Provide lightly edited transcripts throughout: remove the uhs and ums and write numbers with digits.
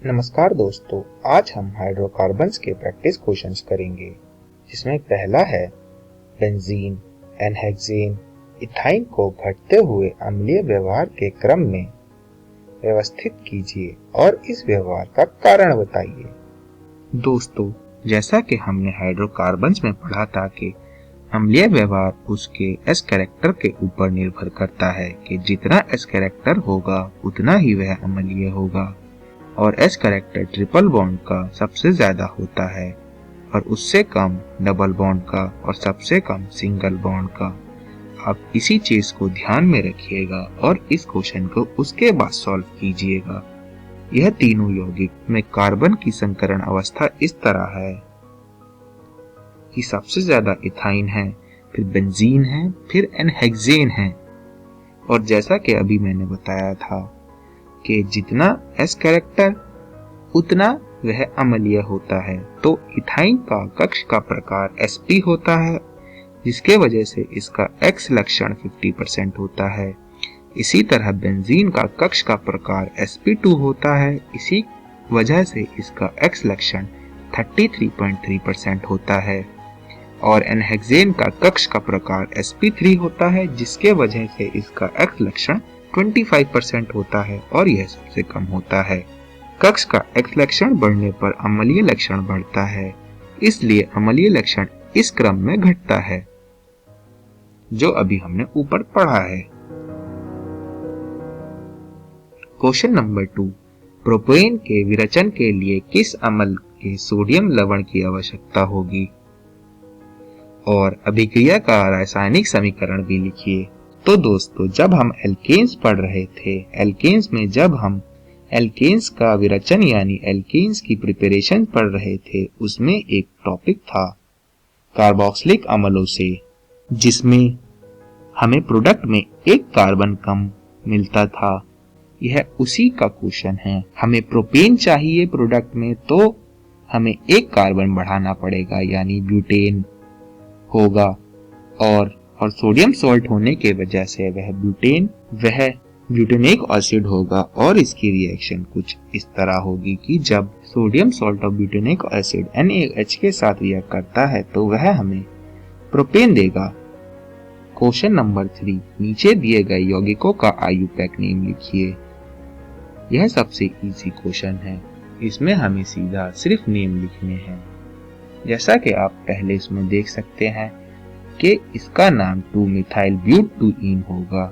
नमस्कार दोस्तों, आज हम हाइड्रोकार्बन्स के प्रैक्टिस क्वेश्चंस करेंगे, जिसमें पहला है बेंजीन, एनहेक्सेन, इथाइन को घटते हुए अम्लीय व्यवहार के क्रम में व्यवस्थित कीजिए और इस व्यवहार का कारण बताइए। दोस्तों, जैसा कि हमने हाइड्रोकार्बन्स में पढ़ा था कि अम्लीय व्यवहार उसके एस कैरेक्टर के ऊपर निर्भर करता है कि जितना एस कैरेक्टर होगा उतना ही वह अम्लीय होगा, और एस कैरेक्टर ट्रिपल बॉन्ड का सबसे ज्यादा होता है और उससे कम डबल बॉन्ड का और सबसे कम सिंगल बॉन्ड का। आप इसी चीज को ध्यान में रखिएगा और इस क्वेश्चन को उसके बाद सॉल्व कीजिएगा। यह तीनों यौगिक में कार्बन की संकरण अवस्था इस तरह है कि सबसे ज्यादा इथाइन है, फिर बेंजीन है, फिर एनहेक्सेन है। और जैसा कि अभी मैंने बताया था कि जितना एस कैरेक्टर उतना वह अम्लीय होता है, तो इथाइन का कक्ष का प्रकार sp होता है, जिसके वजह से इसका X लक्षण 50% होता है। इसी तरह बेंजीन का कक्ष का प्रकार sp2 होता है, इसी वजह से इसका X लक्षण 33.3% होता है। और एनहेक्सेन का कक्ष का प्रकार sp3 होता है, जिसके वजह से इसका X लक्षण 25% होता है और यह सबसे कम होता है। कक्ष का X लक्षण बढ़ने पर अम्लीय लक्षण बढ़ता है, इसलिए अम्लीय लक्षण इस क्रम में घटता है, जो अभी हमने ऊपर पढ़ा है। क्वेश्चन नंबर 2, प्रोपेन के विरचन के लिए किस अम्ल के सोडियम लवण की आवश्यकता होगी? और अभिक्रिया का रासायनिक समीकरण भी लिखिए। तो दोस्तों, जब हम एल्केन्स पढ़ रहे थे, एल्केन्स में जब हम एल्केन्स का विरचन यानी एल्केन्स की प्रिपरेशन पढ़ रहे थे, उसमें एक टॉपिक था कार्बोक्सिलिक अम्लों से, जिसमें हमें प्रोडक्ट में एक कार्बन कम मिलता था। यह उसी का क्वेश्चन है। हमें प्रोपेन चाहिए प्रोडक्ट में, तो हमें एक कार्बन बढ़ाना पड़ेगा यानी ब्यूटेन होगा, और सोडियम सॉल्ट होने के वजह से वह ब्यूटेनिक एसिड होगा। और इसकी रिएक्शन कुछ इस तरह होगी कि जब सोडियम सॉल्ट और ब्यूटेनिक एसिड NaOH के साथ रिएक्ट करता है तो वह हमें प्रोपेन देगा। क्वेश्चन नंबर 3, नीचे दिए गए यौगिकों का IUPAC नेम लिखिए। यह सबसे इजी क्वेश्चन है, इसमें हमें सीधा सिर्फ नेम लिखने हैं। जैसा कि आप पहले इसमें देख सकते हैं कि इसका नाम 2-methyl-but-2-ene होगा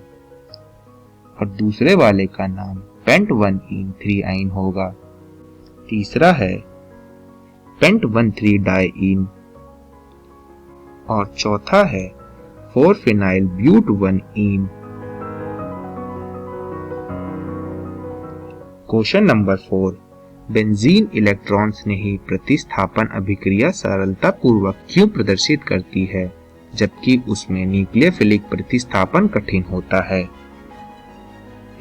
और दूसरे वाले का नाम pent-1-ene-3-ine होगा। तीसरा है pent-1,3-diene और चौथा है 4-phenyl-but-1-ene। Question number 4, benzene electron स्नेही प्रतिस्थापन अभिक्रिया सरलता पूर्वक क्यों प्रदर्शित करती है, जबकि उसमें न्यूक्लियोफिलिक प्रतिस्थापन कठिन होता है?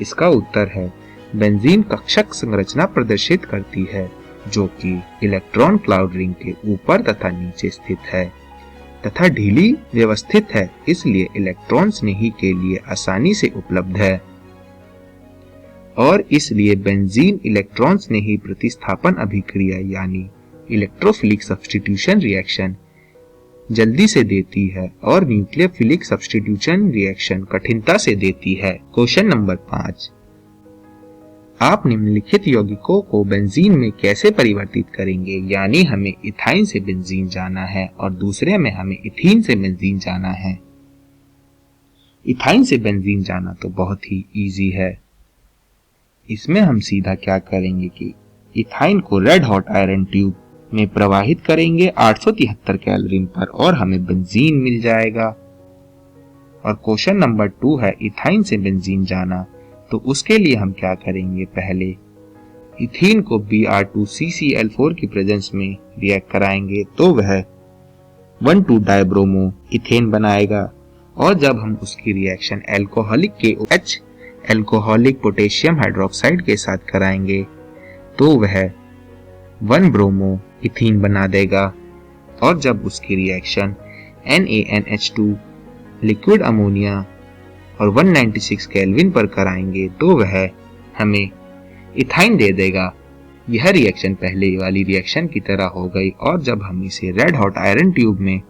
इसका उत्तर है बेंजीन कक्षक संरचना प्रदर्शित करती है, जो कि इलेक्ट्रॉन क्लाउड रिंग के ऊपर तथा नीचे स्थित है तथा ढीली व्यवस्थित है, इसलिए इलेक्ट्रॉन स्नेही के लिए आसानी से उपलब्ध है। और इसलिए बेंजीन इलेक्ट्रॉन स्नेही प्रतिस्थापन अभिक्रिया यानी इलेक्ट्रोफिलिक सब्स्टिट्यूशन रिएक्शन जल्दी से देती है और न्यूक्लियोफिलिक सब्स्टिट्यूशन रिएक्शन कठिनता से देती है। क्वेश्चन नंबर 5, आप निम्नलिखित यौगिकों को बेंजीन में कैसे परिवर्तित करेंगे? यानी हमें इथाइन से बेंजीन जाना है और दूसरे में हमें इथीन से बेंजीन जाना है। इथाइन से बेंजीन जाना तो बहुत ही इजी है। इसमें हम सीधा क्या करेंगे कि इथाइन को रेड हॉट आयरन ट्यूब में प्रवाहित करेंगे 873 कैलोरीन पर और हमें बेंजीन मिल जाएगा। और क्वेश्चन नंबर 2 है इथाइन से बेंजीन जाना, तो उसके लिए हम क्या करेंगे? पहले इथीन को Br2CCl4 की प्रेजेंस में रिएक्ट कराएंगे तो वह 1,2-डाइब्रोमो इथेन बनाएगा। और जब हम उसकी reaction alcoholic KOH alcoholic potassium hydroxide के साथ कराएंगे तो वह 1-ब्रोमो इथीन बना देगा। और जब उसकी रिएक्शन NaNH2 लिक्विड अमोनिया और 196 केल्विन पर कराएंगे तो वह हमें इथाइन दे देगा। यह रिएक्शन पहले वाली रिएक्शन की तरह हो गई और जब हम इसे रेड हॉट आयरन ट्यूब में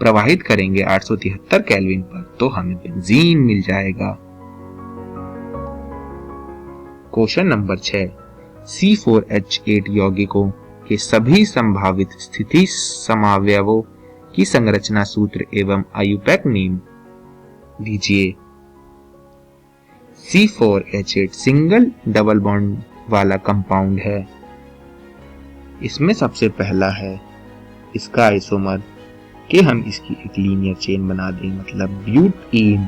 प्रवाहित करेंगे 873 केल्विन पर तो हमें बेंजीन मिल जाएगा। क्वेश्चन नंबर 6, C4H8 यौगिकों के सभी संभावित स्थिति समावयवों की संरचना सूत्र एवं आयुपैक नेम दीजिए। C4H8 सिंगल डबल बॉन्ड वाला कंपाउंड है। इसमें सबसे पहला है इसका आइसोमर कि हम इसकी एक लीनियर चेन बना दें, मतलब ब्यूटीन,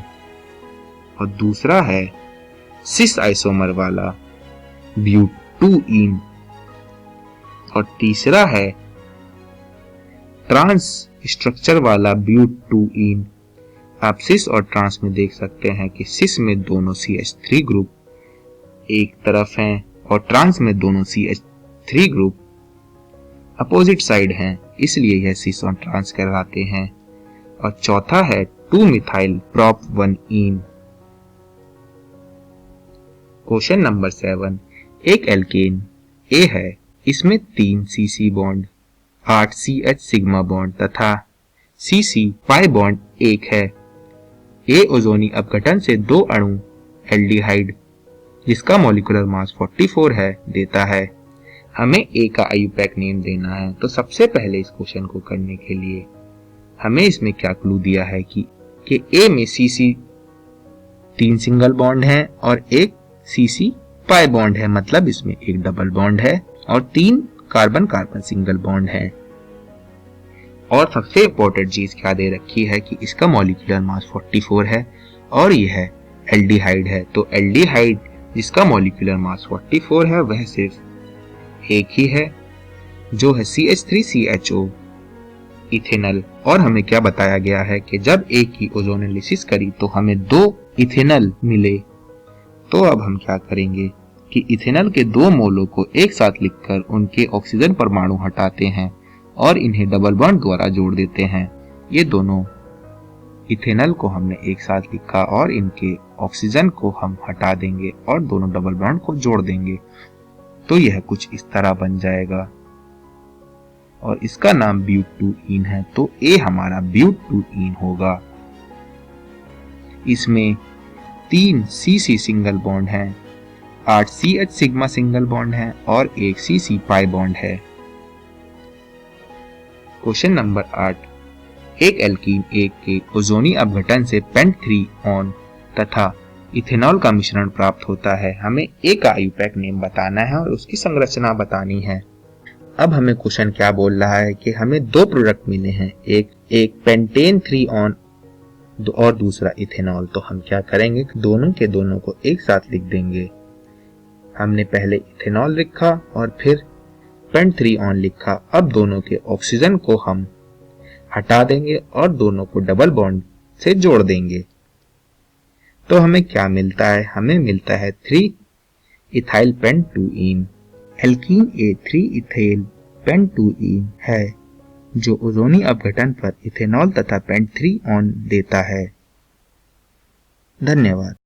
और दूसरा है सिस आइसोमर वाला ब्यूटूइन, और तीसरा है ट्रांस स्ट्रक्चर वाला ब्यूटूइन। आप सिस और ट्रांस में देख सकते हैं कि सिस में दोनों CH3 ग्रुप एक तरफ हैं और ट्रांस में दोनों CH3 ग्रुप अपोजिट साइड हैं, इसलिए यह सिस और ट्रांस कहलाते हैं। और चौथा है 2-मिथाइल प्रोप 1-इन। क्वेश्चन नंबर 7, एक एल्केन A है, इसमें 3 CC bond, 8 CH sigma bond तथा CC पाई बॉन्ड 1 है। A ओजोनी अपघटन से 2 अणु एल्डिहाइड जिसका मॉलिक्यूलर मास 44 है देता है। हमें A का आयुपैक नेम देना है। तो सबसे पहले इस क्वेश्चन को करने के लिए हमें इसमें क्या क्लू दिया है कि A में CC 3 सिंगल बॉन्ड है और एक CC पाई बॉन्ड है, मतलब इसमें एक डबल बॉन्ड है और 3 कार्बन कार्बन सिंगल बॉन्ड है। और सबसे इंपॉर्टेंट चीज क्या दे रखी है कि इसका मॉलिक्यूलर मास 44 है और यह एल्डिहाइड है। तो एल्डिहाइड जिसका मॉलिक्यूलर मास 44 है वह सिर्फ एक ही है जो है CH3CHO इथेनॉल। और हमें क्या बताया गया है कि जब एक की ओजोनोलिसिस करी तो हमें 2 इथेनॉल मिले। तो अब हम क्या करेंगे कि इथेनॉल के 2 मोलों को एक साथ लिखकर उनके ऑक्सीजन परमाणु हटाते हैं और इन्हें डबल बॉन्ड द्वारा जोड़ देते हैं। ये दोनों इथेनॉल को हमने एक साथ लिखा और इनके ऑक्सीजन को हम हटा देंगे और दोनों डबल बॉन्ड को जोड़ देंगे, तो यह कुछ इस तरह बन जाएगा और इसका नाम ब्यूटूइन है। तो A हमारा ब्यूटूइन होगा। इसमें 3 CC सिंगल बॉन्ड हैं, 8 CH सिग्मा सिंगल बॉन्ड है और एक CC पाई बॉन्ड है। क्वेश्चन नंबर 8, एक एल्कीन A के ओजोनी अपघटन से पेंट 3 ऑन तथा इथेनॉल का मिश्रण प्राप्त होता है। हमें A का आयुपैक नेम बताना है और उसकी संरचना बतानी है। अब हमें क्वेश्चन क्या बोल रहा है कि हमें 2 प्रोडक्ट मिले हैं, एक पेंटेन 3 ऑन और दूसरा इथेनॉल। तो हम क्या करेंगे, दोनों के दोनों को एक साथ लिख देंगे। हमने पहले इथेनॉल लिखा और फिर पेंट 3 ऑन लिखा। अब दोनों के ऑक्सीजन को हम हटा देंगे और दोनों को डबल बॉन्ड से जोड़ देंगे। तो हमें क्या मिलता है, हमें मिलता है 3 इथाइल पेंटूइन। एल्कीन A 3 इथाइल पेंटूइन है जो ओजोनी अपघटन पर इथेनॉल तथा पेंट 3 ऑन देता है। धन्यवाद।